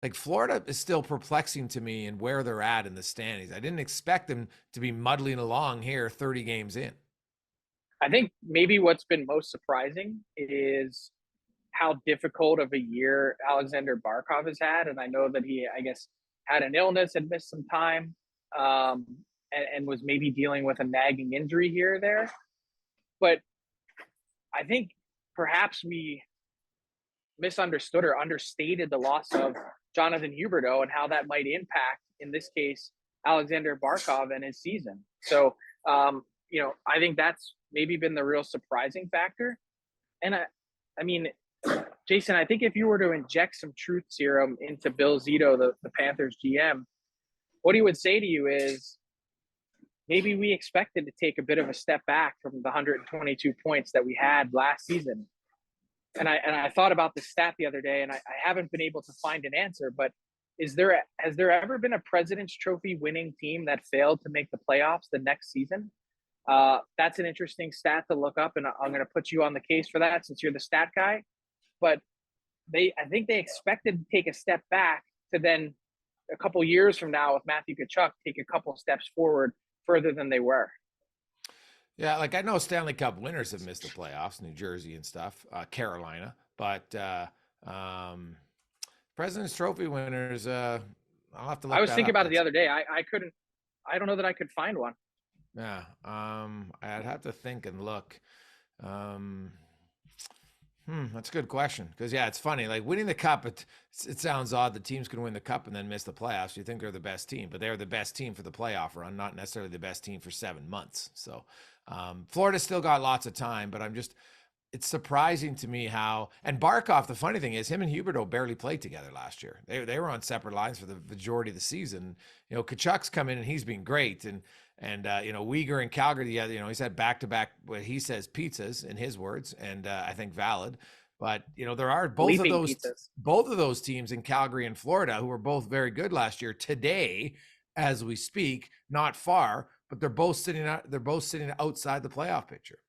Like Florida is still perplexing to me in where they're at in the standings. I didn't expect them to be muddling along here 30 games in. I think maybe what's been most surprising is how difficult of a year Alexander Barkov has had. And I know that he, I guess, had an illness and missed some time, and was maybe dealing with a nagging injury here or there. But I think perhaps we misunderstood or understated the loss of Jonathan Huberdeau and how that might impact, in this case, Alexander Barkov and his season. So, I think that's maybe been the real surprising factor. And I mean, Jason, I think if you were to inject some truth serum into Bill Zito, the Panthers GM, what he would say to you is maybe we expected to take a bit of a step back from the 122 points that we had last season. And I thought about this stat the other day, and I haven't been able to find an answer. But has there ever been a President's Trophy winning team that failed to make the playoffs the next season? That's an interesting stat to look up, and I'm going to put you on the case for that since you're the stat guy. But I think they expected to take a step back to then a couple years from now with Matthew Tkachuk take a couple steps forward further than they were. Yeah, like I know Stanley Cup winners have missed the playoffs, New Jersey and stuff, Carolina, but President's Trophy winners, I'll have to look I was that thinking up. about it the other day. I don't know that I could find one. Yeah, I'd have to think and look. That's a good question because yeah, it's funny. Like winning the cup, it sounds odd. The teams can win the cup and then miss the playoffs. You think they're the best team, but they're the best team for the playoff run, not necessarily the best team for 7 months. So Florida still got lots of time, but it's surprising to me how, and Barkov, the funny thing is him and Huberdeau barely played together last year. They were on separate lines for the majority of the season. Kachuk's come in and he's been great. And Uyghur in Calgary, yeah, he's had back-to-back, what he says, pizzas in his words, and I think valid. But, there are both of those teams in Calgary and Florida who were both very good last year today, as we speak, not far, but they're both sitting outside the playoff picture.